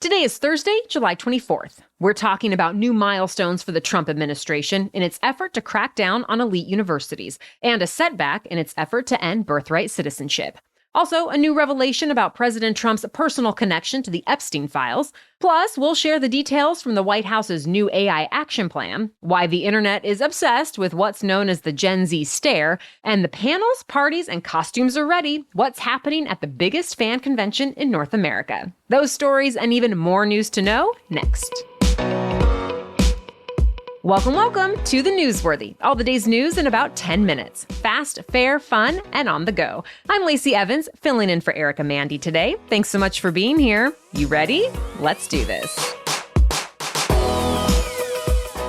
Today is Thursday, July 24th. We're talking about new milestones for the Trump administration in its effort to crack down on elite universities, and a setback in its effort to end birthright citizenship. Also, a new revelation about President Trump's personal connection to the Epstein files. Plus, we'll share the details from the White House's new AI action plan, why the internet is obsessed with what's known as the Gen Z stare, and the panels, parties, and costumes are ready. What's happening at the biggest fan convention in North America? Those stories and even more news to know next. Welcome to The Newsworthy. All the day's news in about 10 minutes. Fast, fair, fun, and on the go. I'm Lacey Evans, filling in for Erica Mandy today. Thanks so much for being here. You ready? Let's do this.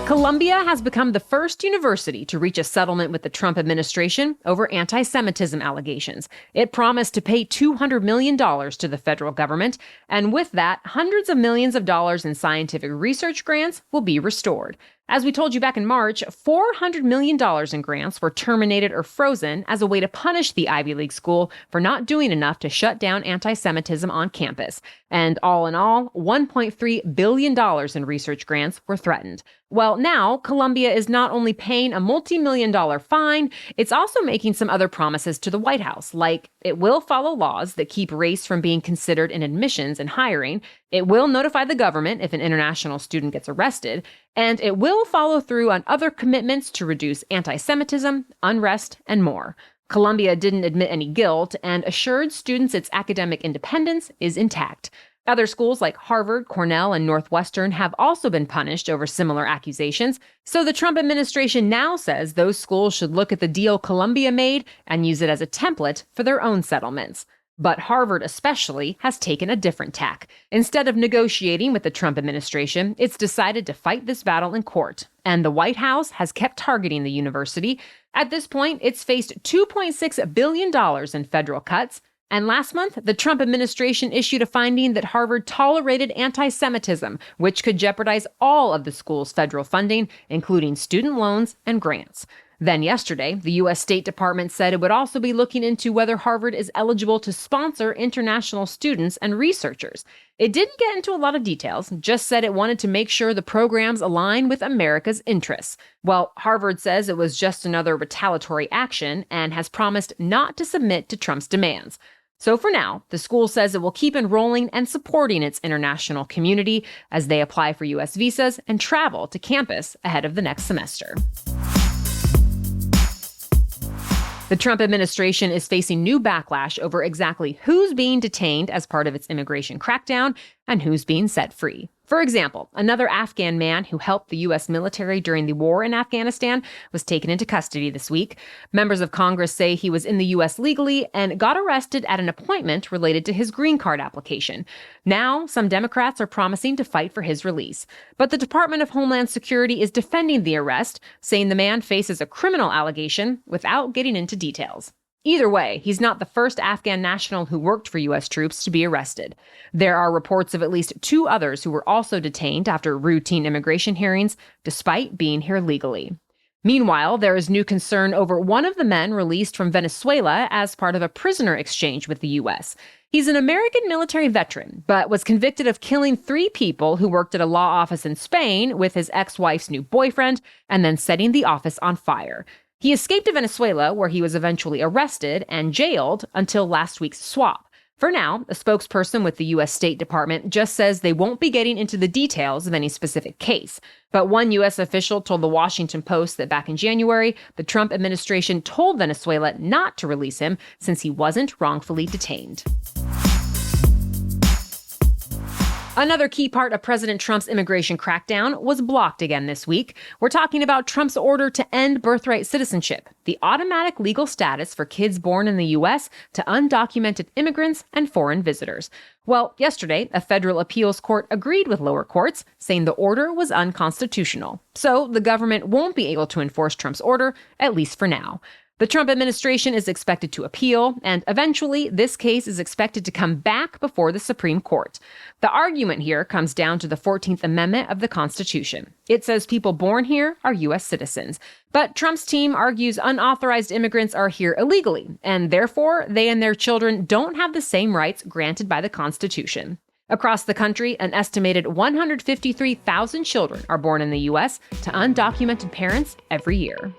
Columbia has become the first university to reach a settlement with the Trump administration over anti-Semitism allegations. It promised to pay $200 million to the federal government, and with that, hundreds of millions of dollars in scientific research grants will be restored. As we told you back in March, $400 million in grants were terminated or frozen as a way to punish the Ivy League school for not doing enough to shut down anti-Semitism on campus. And all in all, $1.3 billion in research grants were threatened. Well, now, Columbia is not only paying a multi-million-dollar fine, it's also making some other promises to the White House, like it will follow laws that keep race from being considered in admissions and hiring, it will notify the government if an international student gets arrested, and it will follow through on other commitments to reduce anti-Semitism, unrest, and more. Columbia didn't admit any guilt and assured students its academic independence is intact. Other schools like Harvard, Cornell, and Northwestern have also been punished over similar accusations, so the Trump administration now says those schools should look at the deal Columbia made and use it as a template for their own settlements. But Harvard especially has taken a different tack. Instead of negotiating with the Trump administration, it's decided to fight this battle in court. And the White House has kept targeting the university. At this point, it's faced $2.6 billion in federal cuts. And last month, the Trump administration issued a finding that Harvard tolerated anti-Semitism, which could jeopardize all of the school's federal funding, including student loans and grants. Then yesterday, the U.S. State Department said it would also be looking into whether Harvard is eligible to sponsor international students and researchers. It didn't get into a lot of details, just said it wanted to make sure the programs align with America's interests. Well, Harvard says it was just another retaliatory action and has promised not to submit to Trump's demands. So for now, the school says it will keep enrolling and supporting its international community as they apply for U.S. visas and travel to campus ahead of the next semester. The Trump administration is facing new backlash over exactly who's being detained as part of its immigration crackdown and who's being set free. For example, another Afghan man who helped the U.S. military during the war in Afghanistan was taken into custody this week. Members of Congress say he was in the U.S. legally and got arrested at an appointment related to his green card application. Now, some Democrats are promising to fight for his release. But the Department of Homeland Security is defending the arrest, saying the man faces a criminal allegation without getting into details. Either way, he's not the first Afghan national who worked for U.S. troops to be arrested. There are reports of at least 2 others who were also detained after routine immigration hearings, despite being here legally. Meanwhile, there is new concern over one of the men released from Venezuela as part of a prisoner exchange with the U.S. He's an American military veteran, but was convicted of killing 3 people who worked at a law office in Spain with his ex-wife's new boyfriend, and then setting the office on fire. He escaped to Venezuela, where he was eventually arrested and jailed until last week's swap. For now, a spokesperson with the U.S. State Department just says they won't be getting into the details of any specific case. But one U.S. official told the Washington Post that back in January, the Trump administration told Venezuela not to release him since he wasn't wrongfully detained. Another key part of President Trump's immigration crackdown was blocked again this week. We're talking about Trump's order to end birthright citizenship, the automatic legal status for kids born in the U.S. to undocumented immigrants and foreign visitors. Well, yesterday, a federal appeals court agreed with lower courts, saying the order was unconstitutional. So the government won't be able to enforce Trump's order, at least for now. The Trump administration is expected to appeal, and eventually this case is expected to come back before the Supreme Court. The argument here comes down to the 14th Amendment of the Constitution. It says people born here are U.S. citizens. But Trump's team argues unauthorized immigrants are here illegally, and therefore they and their children don't have the same rights granted by the Constitution. Across the country, an estimated 153,000 children are born in the U.S. to undocumented parents every year.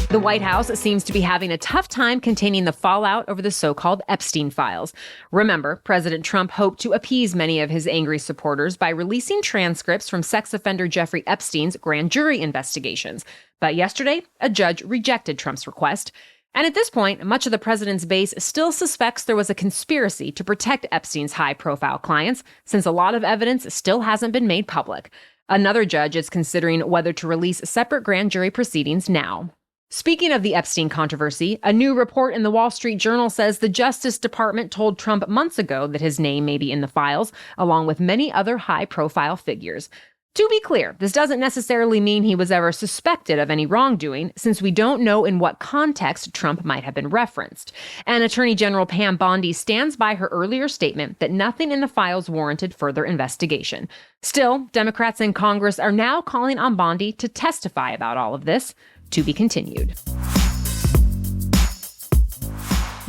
The White House seems to be having a tough time containing the fallout over the so-called Epstein files. Remember, President Trump hoped to appease many of his angry supporters by releasing transcripts from sex offender Jeffrey Epstein's grand jury investigations. But yesterday, a judge rejected Trump's request. And at this point, much of the president's base still suspects there was a conspiracy to protect Epstein's high-profile clients, since a lot of evidence still hasn't been made public. Another judge is considering whether to release separate grand jury proceedings now. Speaking of the Epstein controversy, a new report in the Wall Street Journal says the Justice Department told Trump months ago that his name may be in the files, along with many other high-profile figures. To be clear, this doesn't necessarily mean he was ever suspected of any wrongdoing, since we don't know in what context Trump might have been referenced. And Attorney General Pam Bondi stands by her earlier statement that nothing in the files warranted further investigation. Still, Democrats in Congress are now calling on Bondi to testify about all of this. To be continued.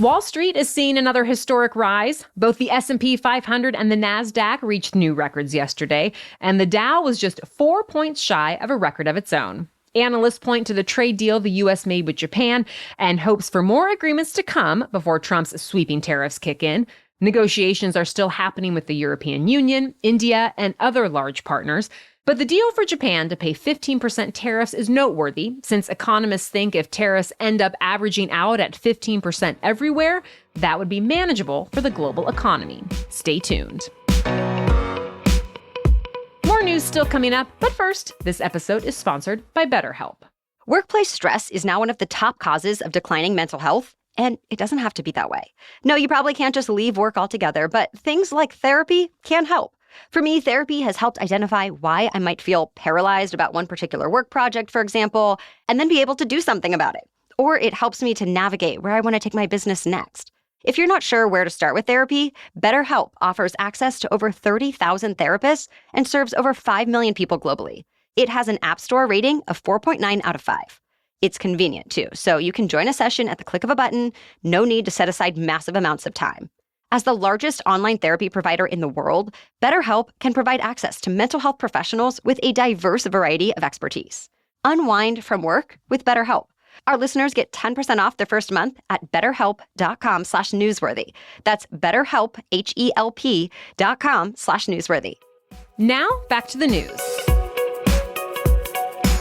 Wall Street is seeing another historic rise. Both the S&P 500 and the NASDAQ reached new records yesterday, and the Dow was just 4 points shy of a record of its own. Analysts point to the trade deal the U.S. made with Japan and hopes for more agreements to come before Trump's sweeping tariffs kick in. Negotiations are still happening with the European Union, India, and other large partners. But the deal for Japan to pay 15% tariffs is noteworthy, since economists think if tariffs end up averaging out at 15% everywhere, that would be manageable for the global economy. Stay tuned. More news still coming up, but first, this episode is sponsored by BetterHelp. Workplace stress is now one of the top causes of declining mental health, and it doesn't have to be that way. No, you probably can't just leave work altogether, but things like therapy can help. For me, therapy has helped identify why I might feel paralyzed about one particular work project, for example, and then be able to do something about it. Or it helps me to navigate where I want to take my business next. If you're not sure where to start with therapy, BetterHelp offers access to over 30,000 therapists and serves over 5 million people globally. It has an App Store rating of 4.9 out of 5. It's convenient, too, so you can join a session at the click of a button, no need to set aside massive amounts of time. As the largest online therapy provider in the world, BetterHelp can provide access to mental health professionals with a diverse variety of expertise. Unwind from work with BetterHelp. Our listeners get 10% off their first month at betterhelp.com/newsworthy. That's BetterHelp, HELP.com/newsworthy. Now, back to the news.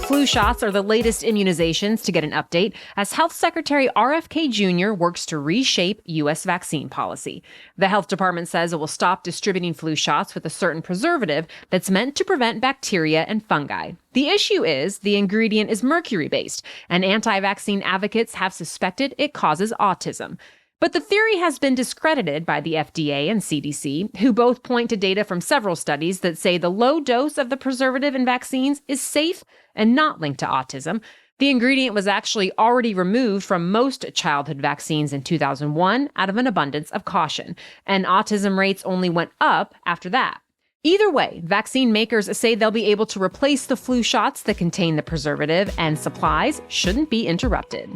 Flu shots are the latest immunizations to get an update as Health Secretary RFK Jr. works to reshape U.S. vaccine policy. The health department says it will stop distributing flu shots with a certain preservative that's meant to prevent bacteria and fungi. The issue is the ingredient is mercury-based, and anti-vaccine advocates have suspected it causes autism. But the theory has been discredited by the FDA and CDC, who both point to data from several studies that say the low dose of the preservative in vaccines is safe and not linked to autism. The ingredient was actually already removed from most childhood vaccines in 2001 out of an abundance of caution, and autism rates only went up after that. Either way, vaccine makers say they'll be able to replace the flu shots that contain the preservative, and supplies shouldn't be interrupted.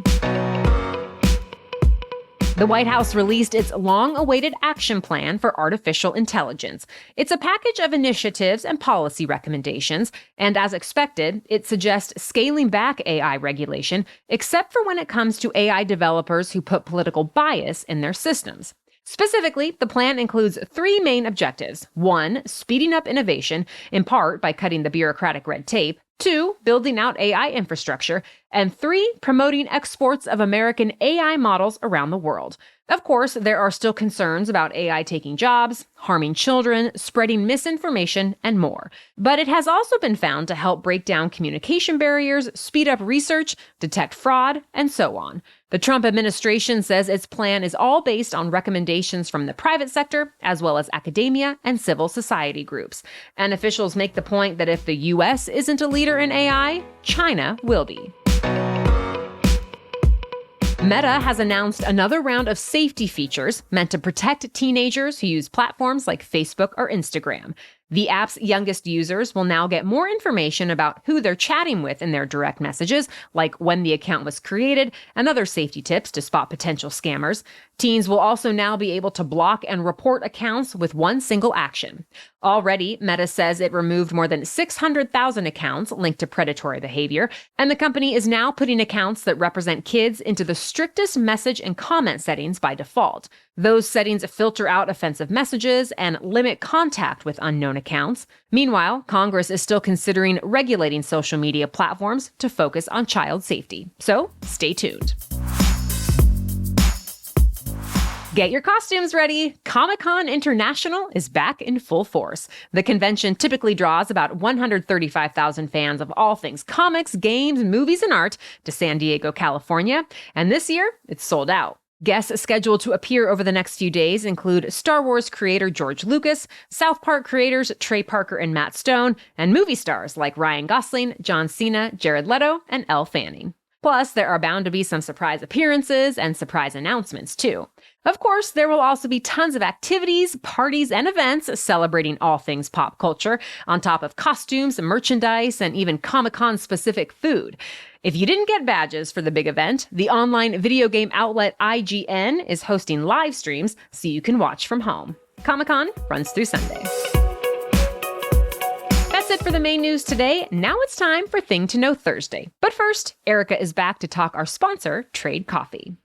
The White House released its long-awaited action plan for artificial intelligence. It's a package of initiatives and policy recommendations, and as expected, it suggests scaling back AI regulation, except for when it comes to AI developers who put political bias in their systems. Specifically, the plan includes 3 main objectives. 1, speeding up innovation, in part by cutting the bureaucratic red tape. 2, building out AI infrastructure. And 3, promoting exports of American AI models around the world. Of course, there are still concerns about AI taking jobs, harming children, spreading misinformation, and more. But it has also been found to help break down communication barriers, speed up research, detect fraud, and so on. The Trump administration says its plan is all based on recommendations from the private sector, as well as academia and civil society groups. And officials make the point that if the U.S. isn't a leader in AI, China will be. Meta has announced another round of safety features meant to protect teenagers who use platforms like Facebook or Instagram. The app's youngest users will now get more information about who they're chatting with in their direct messages, like when the account was created and other safety tips to spot potential scammers. Teens will also now be able to block and report accounts with one single action. Already, Meta says it removed more than 600,000 accounts linked to predatory behavior, and the company is now putting accounts that represent kids into the strictest message and comment settings by default. Those settings filter out offensive messages and limit contact with unknown accounts. Meanwhile, Congress is still considering regulating social media platforms to focus on child safety. So, stay tuned. Get your costumes ready! Comic-Con International is back in full force. The convention typically draws about 135,000 fans of all things comics, games, movies, and art to San Diego, California, and this year, it's sold out. Guests scheduled to appear over the next few days include Star Wars creator George Lucas, South Park creators Trey Parker and Matt Stone, and movie stars like Ryan Gosling, John Cena, Jared Leto, and Elle Fanning. Plus, there are bound to be some surprise appearances and surprise announcements, too. Of course, there will also be tons of activities, parties, and events celebrating all things pop culture, on top of costumes, merchandise, and even Comic-Con specific food. If you didn't get badges for the big event, the online video game outlet IGN is hosting live streams so you can watch from home. Comic-Con runs through Sunday. That's it for the main news today. Now it's time for Thing to Know Thursday. But first, Erica is back to talk our sponsor, Trade Coffee.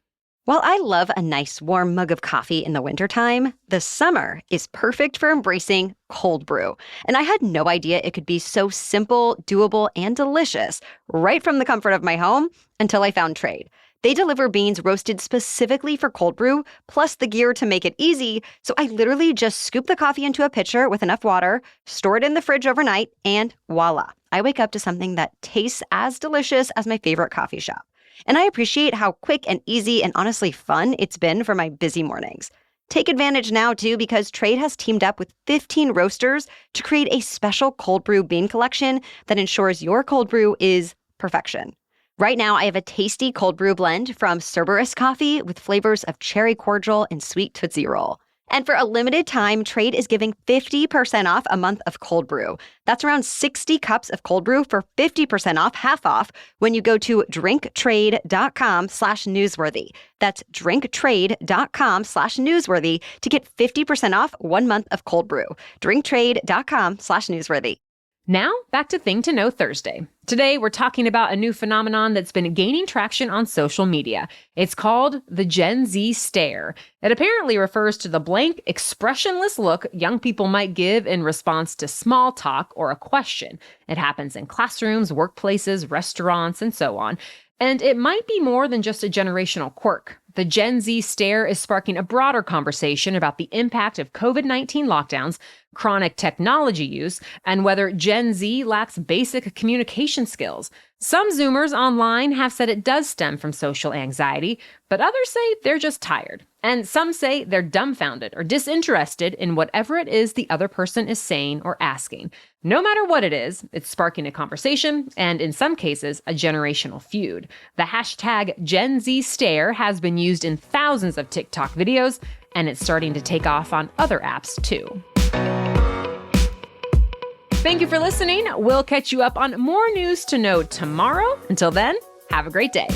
While I love a nice warm mug of coffee in the wintertime, the summer is perfect for embracing cold brew. And I had no idea it could be so simple, doable, and delicious right from the comfort of my home until I found Trade. They deliver beans roasted specifically for cold brew, plus the gear to make it easy, so I literally just scoop the coffee into a pitcher with enough water, store it in the fridge overnight, and voila. I wake up to something that tastes as delicious as my favorite coffee shop. And I appreciate how quick and easy and honestly fun it's been for my busy mornings. Take advantage now, too, because Trade has teamed up with 15 roasters to create a special cold brew bean collection that ensures your cold brew is perfection. Right now, I have a tasty cold brew blend from Cerberus Coffee with flavors of cherry cordial and sweet Tootsie Roll. And for a limited time, Trade is giving 50% off a month of cold brew. That's around 60 cups of cold brew for 50% off, half off, when you go to drinktrade.com/newsworthy. That's drinktrade.com/newsworthy to get 50% off 1 month of cold brew. drinktrade.com/newsworthy. Now, back to Thing to Know Thursday. Today, we're talking about a new phenomenon that's been gaining traction on social media. It's called the Gen Z stare. It apparently refers to the blank, expressionless look young people might give in response to small talk or a question. It happens in classrooms, workplaces, restaurants, and so on. And it might be more than just a generational quirk. The Gen Z stare is sparking a broader conversation about the impact of COVID-19 lockdowns, chronic technology use, and whether Gen Z lacks basic communication skills. Some Zoomers online have said it does stem from social anxiety, but others say they're just tired. And some say they're dumbfounded or disinterested in whatever it is the other person is saying or asking. No matter what it is, it's sparking a conversation and, in some cases, a generational feud. The hashtag Gen Z stare has been used in thousands of TikTok videos, and it's starting to take off on other apps, too. Thank you for listening. We'll catch you up on more news to know tomorrow. Until then, have a great day.